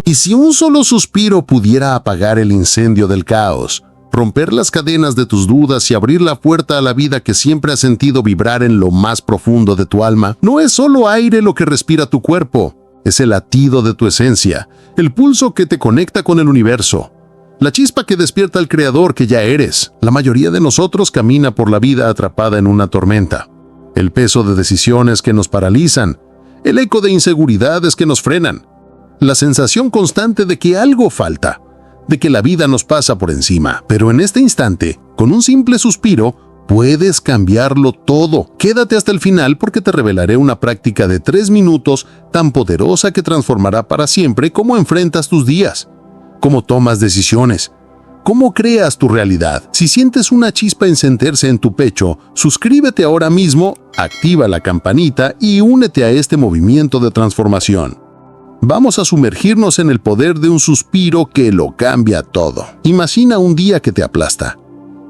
Y si un solo suspiro pudiera apagar el incendio del caos, romper las cadenas de tus dudas y abrir la puerta a la vida que siempre has sentido vibrar en lo más profundo de tu alma, no es solo aire lo que respira tu cuerpo, es el latido de tu esencia, el pulso que te conecta con el universo, la chispa que despierta al creador que ya eres. La mayoría de nosotros camina por la vida atrapada en una tormenta. El peso de decisiones que nos paralizan, el eco de inseguridades que nos frenan, la sensación constante de que algo falta, de que la vida nos pasa por encima. Pero en este instante, con un simple suspiro, puedes cambiarlo todo. Quédate hasta el final porque te revelaré una práctica de 3 minutos tan poderosa que transformará para siempre cómo enfrentas tus días, cómo tomas decisiones, cómo creas tu realidad. Si sientes una chispa encenderse en tu pecho, suscríbete ahora mismo, activa la campanita y únete a este movimiento de transformación. Vamos a sumergirnos en el poder de un suspiro que lo cambia todo. Imagina un día que te aplasta.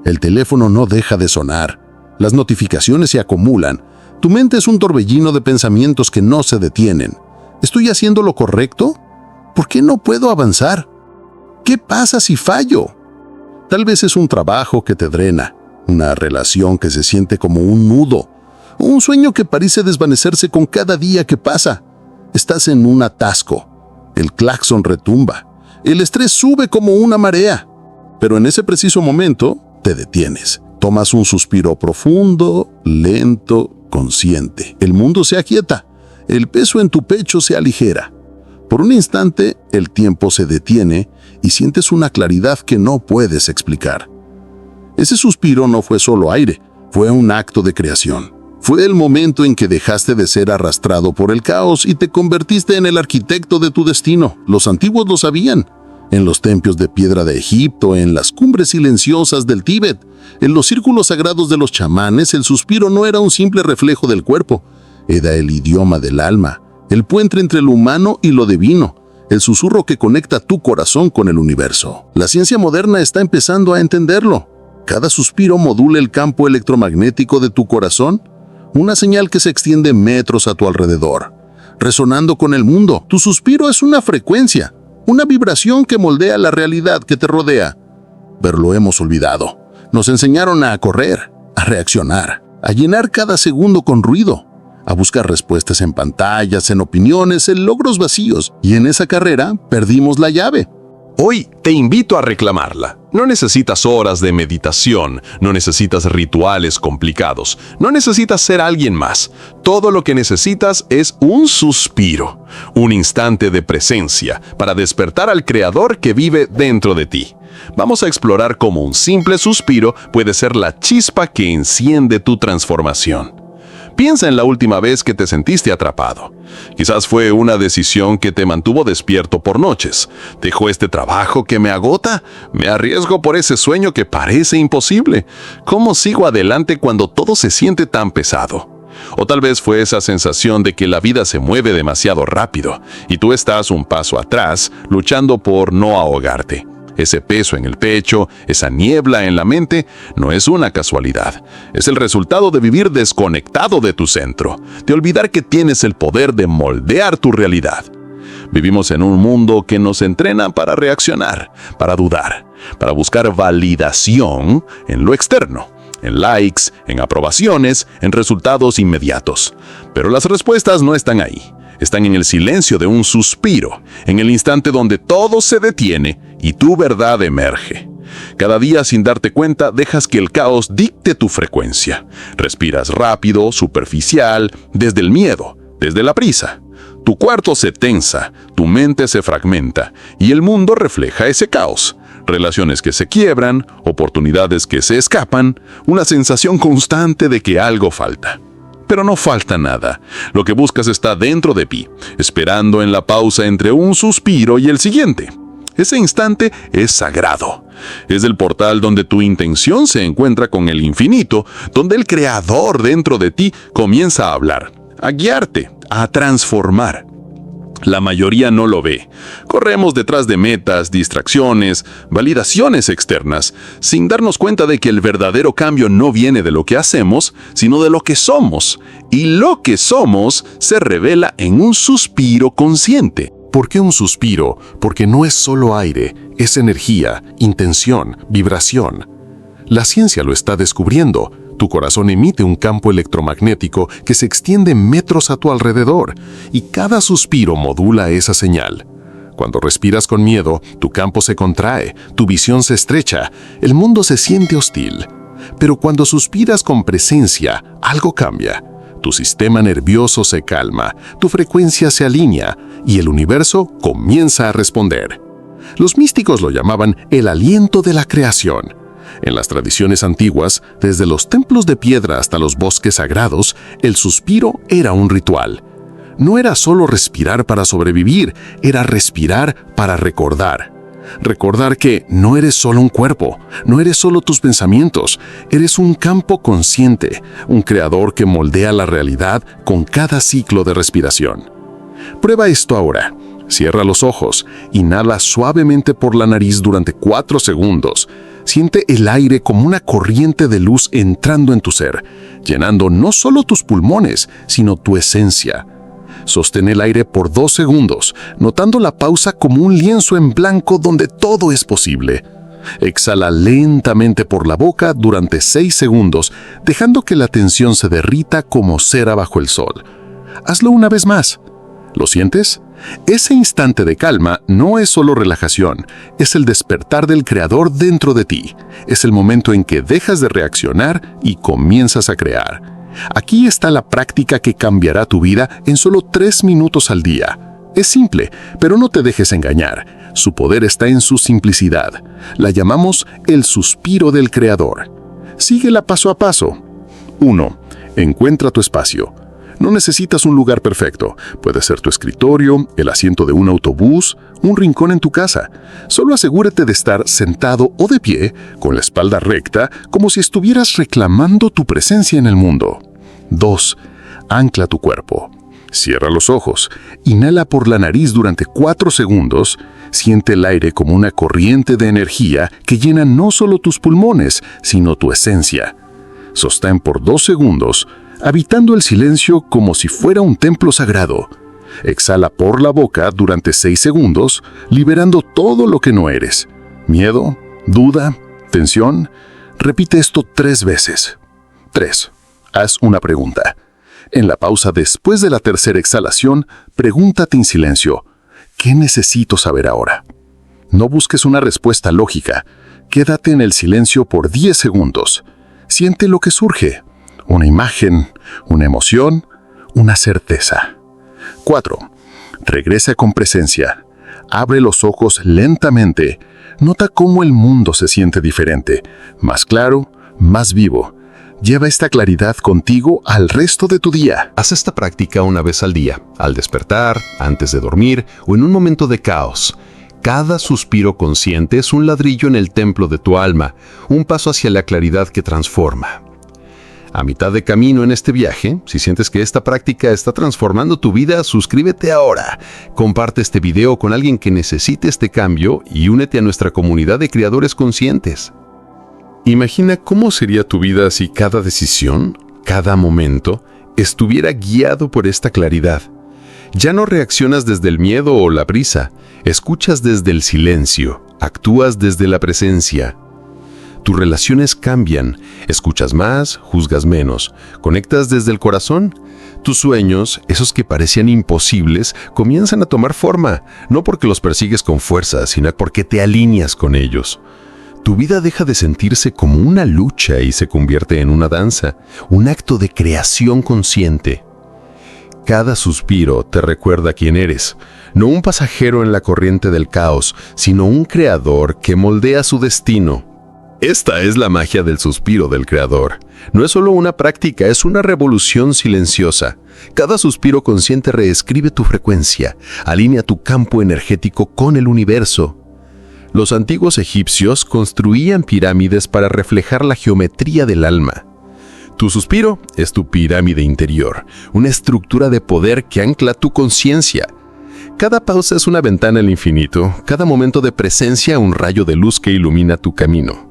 El teléfono no deja de sonar. Las notificaciones se acumulan. Tu mente es un torbellino de pensamientos que no se detienen. ¿Estoy haciendo lo correcto? ¿Por qué no puedo avanzar? ¿Qué pasa si fallo? Tal vez es un trabajo que te drena, una relación que se siente como un nudo, un sueño que parece desvanecerse con cada día que pasa. Estás en un atasco, el claxon retumba, el estrés sube como una marea, pero en ese preciso momento te detienes. Tomas un suspiro profundo, lento, consciente. El mundo se aquieta, el peso en tu pecho se aligera. Por un instante, el tiempo se detiene y sientes una claridad que no puedes explicar. Ese suspiro no fue solo aire, fue un acto de creación. Fue el momento en que dejaste de ser arrastrado por el caos y te convertiste en el arquitecto de tu destino. Los antiguos lo sabían. En los templos de piedra de Egipto, en las cumbres silenciosas del Tíbet, en los círculos sagrados de los chamanes, el suspiro no era un simple reflejo del cuerpo. Era el idioma del alma, el puente entre lo humano y lo divino, el susurro que conecta tu corazón con el universo. La ciencia moderna está empezando a entenderlo. Cada suspiro modula el campo electromagnético de tu corazón, una señal que se extiende metros a tu alrededor, resonando con el mundo. Tu suspiro es una frecuencia, una vibración que moldea la realidad que te rodea. Pero lo hemos olvidado. Nos enseñaron a correr, a reaccionar, a llenar cada segundo con ruido, a buscar respuestas en pantallas, en opiniones, en logros vacíos. Y en esa carrera perdimos la llave. Hoy te invito a reclamarla. No necesitas horas de meditación, no necesitas rituales complicados, no necesitas ser alguien más. Todo lo que necesitas es un suspiro, un instante de presencia para despertar al creador que vive dentro de ti. Vamos a explorar cómo un simple suspiro puede ser la chispa que enciende tu transformación. Piensa en la última vez que te sentiste atrapado. Quizás fue una decisión que te mantuvo despierto por noches. ¿Dejó este trabajo que me agota? ¿Me arriesgo por ese sueño que parece imposible? ¿Cómo sigo adelante cuando todo se siente tan pesado? O tal vez fue esa sensación de que la vida se mueve demasiado rápido y tú estás un paso atrás luchando por no ahogarte. Ese peso en el pecho, esa niebla en la mente, no es una casualidad. Es el resultado de vivir desconectado de tu centro, de olvidar que tienes el poder de moldear tu realidad. Vivimos en un mundo que nos entrena para reaccionar, para dudar, para buscar validación en lo externo, en likes, en aprobaciones, en resultados inmediatos. Pero las respuestas no están ahí. Están en el silencio de un suspiro, en el instante donde todo se detiene y tu verdad emerge. Cada día, sin darte cuenta, dejas que el caos dicte tu frecuencia. Respiras rápido, superficial, desde el miedo, desde la prisa. Tu cuarto se tensa, tu mente se fragmenta y el mundo refleja ese caos. Relaciones que se quiebran, oportunidades que se escapan, una sensación constante de que algo falta. Pero no falta nada. Lo que buscas está dentro de ti, esperando en la pausa entre un suspiro y el siguiente. Ese instante es sagrado. Es el portal donde tu intención se encuentra con el infinito, donde el creador dentro de ti comienza a hablar, a guiarte, a transformar. La mayoría no lo ve. Corremos detrás de metas, distracciones, validaciones externas, sin darnos cuenta de que el verdadero cambio no viene de lo que hacemos, sino de lo que somos. Y lo que somos se revela en un suspiro consciente. ¿Por qué un suspiro? Porque no es solo aire, es energía, intención, vibración. La ciencia lo está descubriendo. Tu corazón emite un campo electromagnético que se extiende metros a tu alrededor, y cada suspiro modula esa señal. Cuando respiras con miedo, tu campo se contrae, tu visión se estrecha, el mundo se siente hostil. Pero cuando suspiras con presencia, algo cambia. Tu sistema nervioso se calma, tu frecuencia se alinea y el universo comienza a responder. Los místicos lo llamaban el aliento de la creación. En las tradiciones antiguas, desde los templos de piedra hasta los bosques sagrados, el suspiro era un ritual. No era solo respirar para sobrevivir, era respirar para recordar. Recordar que no eres solo un cuerpo, no eres solo tus pensamientos, eres un campo consciente, un creador que moldea la realidad con cada ciclo de respiración. Prueba esto ahora. Cierra los ojos, inhala suavemente por la nariz durante 4 segundos. Siente el aire como una corriente de luz entrando en tu ser, llenando no solo tus pulmones, sino tu esencia. Sostén el aire por 2 segundos, notando la pausa como un lienzo en blanco donde todo es posible. Exhala lentamente por la boca durante 6 segundos, dejando que la tensión se derrita como cera bajo el sol. Hazlo una vez más. ¿Lo sientes? Ese instante de calma no es solo relajación, es el despertar del creador dentro de ti. Es el momento en que dejas de reaccionar y comienzas a crear. Aquí está la práctica que cambiará tu vida en solo 3 minutos al día. Es simple, pero no te dejes engañar. Su poder está en su simplicidad. La llamamos el suspiro del creador. Síguela paso a paso. 1. Encuentra tu espacio. No necesitas un lugar perfecto. Puede ser tu escritorio, el asiento de un autobús, un rincón en tu casa. Solo asegúrate de estar sentado o de pie, con la espalda recta, como si estuvieras reclamando tu presencia en el mundo. 2. Ancla tu cuerpo. Cierra los ojos. Inhala por la nariz durante 4 segundos. Siente el aire como una corriente de energía que llena no solo tus pulmones, sino tu esencia. Sostén por 2 segundos, habitando el silencio como si fuera un templo sagrado. Exhala por la boca durante 6 segundos, liberando todo lo que no eres. Miedo, duda, tensión. Repite esto 3 veces. 3. Haz una pregunta. En la pausa después de la tercera exhalación, pregúntate en silencio, ¿qué necesito saber ahora? No busques una respuesta lógica. Quédate en el silencio por 10 segundos. Siente lo que surge. Una imagen, una emoción, una certeza. 4. Regresa con presencia. Abre los ojos lentamente. Nota cómo el mundo se siente diferente, más claro, más vivo. Lleva esta claridad contigo al resto de tu día. Haz esta práctica una vez al día, al despertar, antes de dormir o en un momento de caos. Cada suspiro consciente es un ladrillo en el templo de tu alma, un paso hacia la claridad que transforma. A mitad de camino en este viaje, si sientes que esta práctica está transformando tu vida, suscríbete ahora. Comparte este video con alguien que necesite este cambio y únete a nuestra comunidad de creadores conscientes. Imagina cómo sería tu vida si cada decisión, cada momento, estuviera guiado por esta claridad. Ya no reaccionas desde el miedo o la prisa, escuchas desde el silencio, actúas desde la presencia. Tus relaciones cambian, escuchas más, juzgas menos, conectas desde el corazón. Tus sueños, esos que parecían imposibles, comienzan a tomar forma, no porque los persigues con fuerza, sino porque te alineas con ellos. Tu vida deja de sentirse como una lucha y se convierte en una danza, un acto de creación consciente. Cada suspiro te recuerda quién eres, no un pasajero en la corriente del caos, sino un creador que moldea su destino. Esta es la magia del suspiro del creador. No es solo una práctica, es una revolución silenciosa. Cada suspiro consciente reescribe tu frecuencia, alinea tu campo energético con el universo. Los antiguos egipcios construían pirámides para reflejar la geometría del alma. Tu suspiro es tu pirámide interior, una estructura de poder que ancla tu conciencia. Cada pausa es una ventana al infinito, cada momento de presencia un rayo de luz que ilumina tu camino.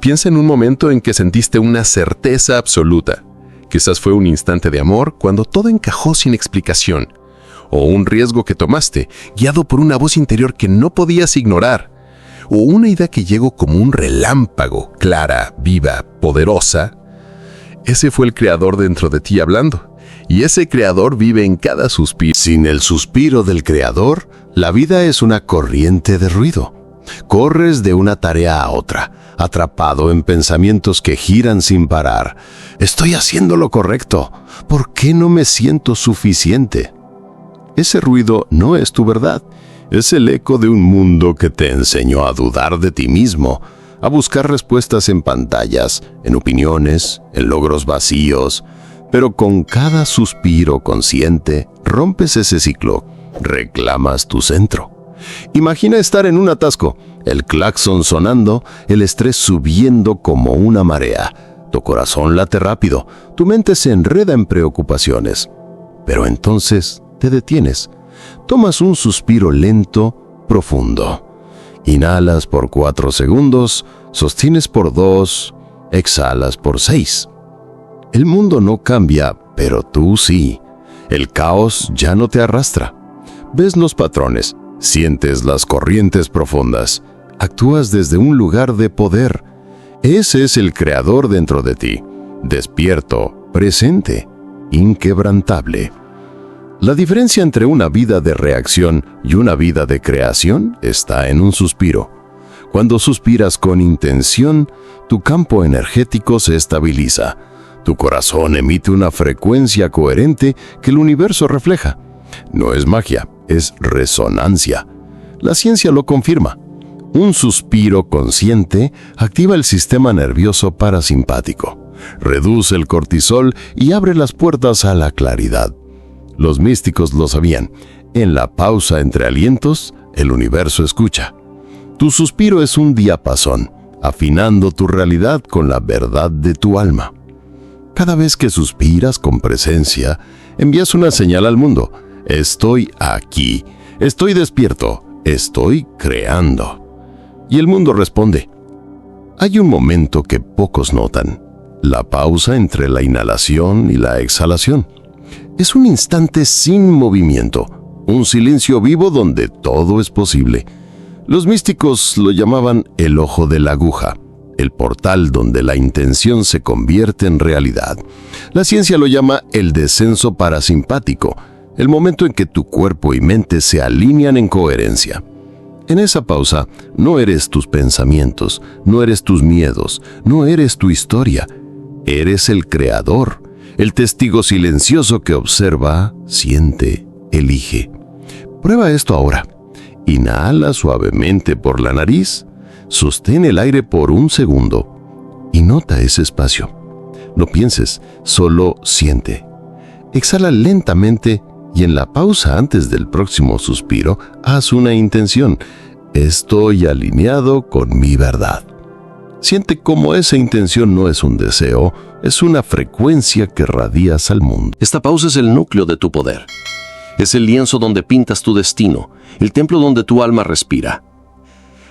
Piensa en un momento en que sentiste una certeza absoluta. Quizás fue un instante de amor cuando todo encajó sin explicación. o un riesgo que tomaste, guiado por una voz interior que no podías ignorar, o una idea que llegó como un relámpago, clara, viva, poderosa. Ese fue el creador dentro de ti hablando, y ese creador vive en cada suspiro. Sin el suspiro del creador, la vida es una corriente de ruido. Corres de una tarea a otra, atrapado en pensamientos que giran sin parar. ¿Estoy haciendo lo correcto? ¿Por qué no me siento suficiente? Ese ruido no es tu verdad. Es el eco de un mundo que te enseñó a dudar de ti mismo, a buscar respuestas en pantallas, en opiniones, en logros vacíos. Pero con cada suspiro consciente, rompes ese ciclo, reclamas tu centro. Imagina estar en un atasco, el claxon sonando, el estrés subiendo como una marea. Tu corazón late rápido, tu mente se enreda en preocupaciones. Pero entonces te detienes. Tomas un suspiro lento, profundo. Inhalas por 4 segundos, sostienes por 2, exhalas por 6. El mundo no cambia, pero tú sí. El caos ya no te arrastra. Ves los patrones, sientes las corrientes profundas, actúas desde un lugar de poder. Ese es el creador dentro de ti, despierto, presente, inquebrantable. La diferencia entre una vida de reacción y una vida de creación está en un suspiro. Cuando suspiras con intención, tu campo energético se estabiliza. Tu corazón emite una frecuencia coherente que el universo refleja. No es magia, es resonancia. La ciencia lo confirma. Un suspiro consciente activa el sistema nervioso parasimpático, reduce el cortisol y abre las puertas a la claridad. Los místicos lo sabían. En la pausa entre alientos, el universo escucha. Tu suspiro es un diapasón, afinando tu realidad con la verdad de tu alma. Cada vez que suspiras con presencia, envías una señal al mundo. Estoy aquí, estoy despierto, estoy creando. Y el mundo responde. Hay un momento que pocos notan, la pausa entre la inhalación y la exhalación. Es un instante sin movimiento, un silencio vivo donde todo es posible. Los místicos lo llamaban el ojo de la aguja, el portal donde la intención se convierte en realidad. La ciencia lo llama el descenso parasimpático, el momento en que tu cuerpo y mente se alinean en coherencia. En esa pausa, no eres tus pensamientos, no eres tus miedos, no eres tu historia. Eres el creador, el testigo silencioso que observa, siente, elige. Prueba esto ahora. Inhala suavemente por la nariz, sostén el aire por 1 segundo y nota ese espacio. No pienses, solo siente. Exhala lentamente y en la pausa antes del próximo suspiro, haz una intención. Estoy alineado con mi verdad. Siente cómo esa intención no es un deseo, es una frecuencia que radias al mundo. Esta pausa es el núcleo de tu poder. Es el lienzo donde pintas tu destino, el templo donde tu alma respira.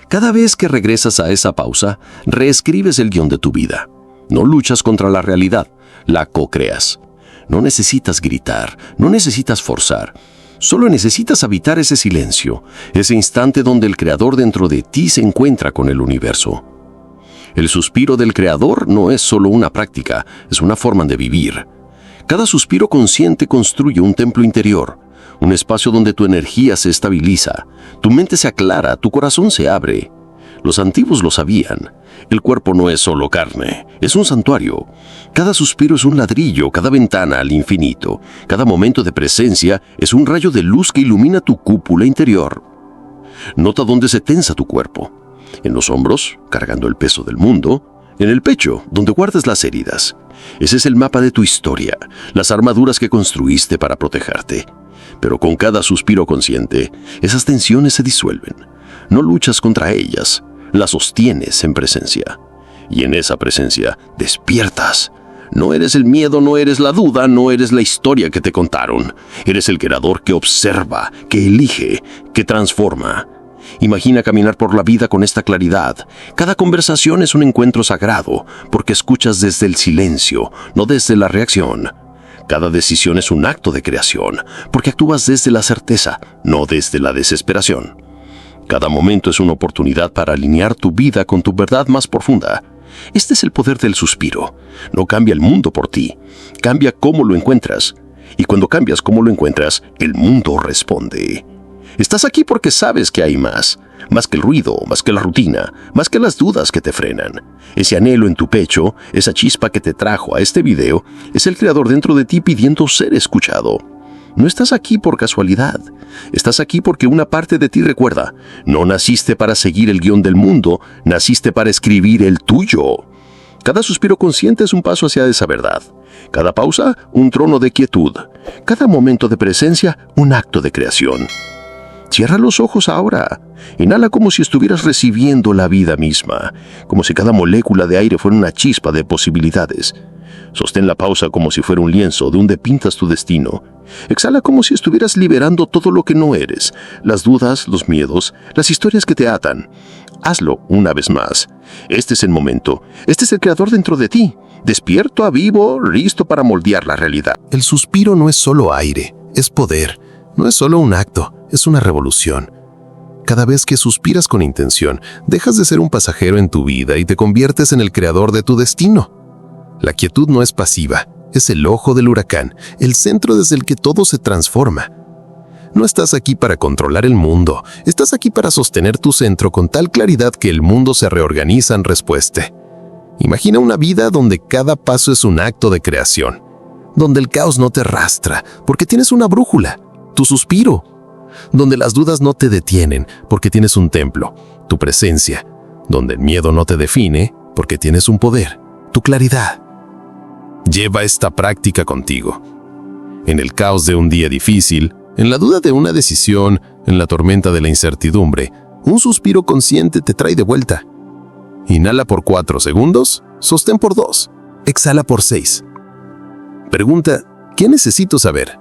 Cada vez que regresas a esa pausa, reescribes el guión de tu vida. No luchas contra la realidad, la co-creas. No necesitas gritar, no necesitas forzar. Solo necesitas habitar ese silencio, ese instante donde el creador dentro de ti se encuentra con el universo. El suspiro del creador no es solo una práctica, es una forma de vivir. Cada suspiro consciente construye un templo interior, un espacio donde tu energía se estabiliza, tu mente se aclara, tu corazón se abre. Los antiguos lo sabían. El cuerpo no es solo carne, es un santuario. Cada suspiro es un ladrillo, cada ventana al infinito. Cada momento de presencia es un rayo de luz que ilumina tu cúpula interior. Nota dónde se tensa tu cuerpo. En los hombros, cargando el peso del mundo. En el pecho, donde guardas las heridas. Ese es el mapa de tu historia, las armaduras que construiste para protegerte. Pero con cada suspiro consciente, esas tensiones se disuelven. No luchas contra ellas, las sostienes en presencia. Y en esa presencia despiertas. No eres el miedo, no eres la duda, no eres la historia que te contaron. Eres el creador que observa, que elige, que transforma. Imagina caminar por la vida con esta claridad. Cada conversación es un encuentro sagrado, porque escuchas desde el silencio, no desde la reacción. Cada decisión es un acto de creación, porque actúas desde la certeza, no desde la desesperación. Cada momento es una oportunidad para alinear tu vida con tu verdad más profunda. Este es el poder del suspiro. No cambia el mundo por ti, cambia cómo lo encuentras. Y cuando cambias cómo lo encuentras, el mundo responde. Estás aquí porque sabes que hay más que el ruido, más que la rutina, más que las dudas que te frenan. Ese anhelo en tu pecho, esa chispa que te trajo a este video, es el creador dentro de ti pidiendo ser escuchado. No estás aquí por casualidad. Estás aquí porque una parte de ti recuerda. No naciste para seguir el guión del mundo, naciste para escribir el tuyo. Cada suspiro consciente es un paso hacia esa verdad. Cada pausa, un trono de quietud. Cada momento de presencia, un acto de creación. Cierra los ojos ahora. Inhala como si estuvieras recibiendo la vida misma, como si cada molécula de aire fuera una chispa de posibilidades. Sostén la pausa como si fuera un lienzo donde pintas tu destino. Exhala como si estuvieras liberando todo lo que no eres, las dudas, los miedos, las historias que te atan. Hazlo una vez más. Este es el momento. Este es el creador dentro de ti, despierto, a vivo, listo para moldear la realidad. El suspiro no es solo aire, es poder. No es solo un acto, es una revolución. Cada vez que suspiras con intención, dejas de ser un pasajero en tu vida y te conviertes en el creador de tu destino. La quietud no es pasiva, es el ojo del huracán, el centro desde el que todo se transforma. No estás aquí para controlar el mundo, estás aquí para sostener tu centro con tal claridad que el mundo se reorganiza en respuesta. Imagina una vida donde cada paso es un acto de creación, donde el caos no te arrastra, porque tienes una brújula, tu suspiro, donde las dudas no te detienen, porque tienes un templo, tu presencia, donde el miedo no te define, porque tienes un poder, tu claridad. Lleva esta práctica contigo. En el caos de un día difícil, en la duda de una decisión, en la tormenta de la incertidumbre, un suspiro consciente te trae de vuelta. Inhala por 4 segundos, sostén por 2, exhala por 6. Pregunta, ¿qué necesito saber?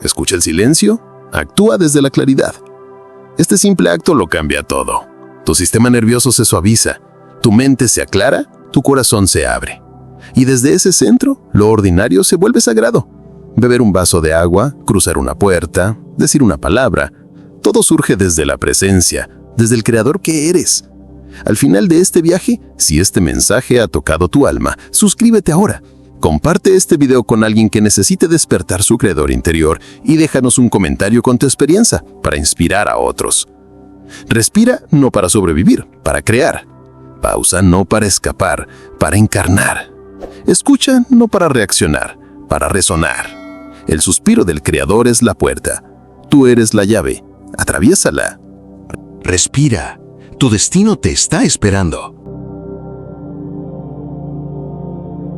Escucha el silencio, actúa desde la claridad. Este simple acto lo cambia todo. Tu sistema nervioso se suaviza, tu mente se aclara, tu corazón se abre. Y desde ese centro, lo ordinario se vuelve sagrado. Beber un vaso de agua, cruzar una puerta, decir una palabra, todo surge desde la presencia, desde el creador que eres. Al final de este viaje, si este mensaje ha tocado tu alma, suscríbete ahora. Comparte este video con alguien que necesite despertar su creador interior y déjanos un comentario con tu experiencia para inspirar a otros. Respira no para sobrevivir, para crear. Pausa no para escapar, para encarnar. Escucha no para reaccionar, para resonar. El suspiro del creador es la puerta. Tú eres la llave. Atraviésala. Respira. Tu destino te está esperando.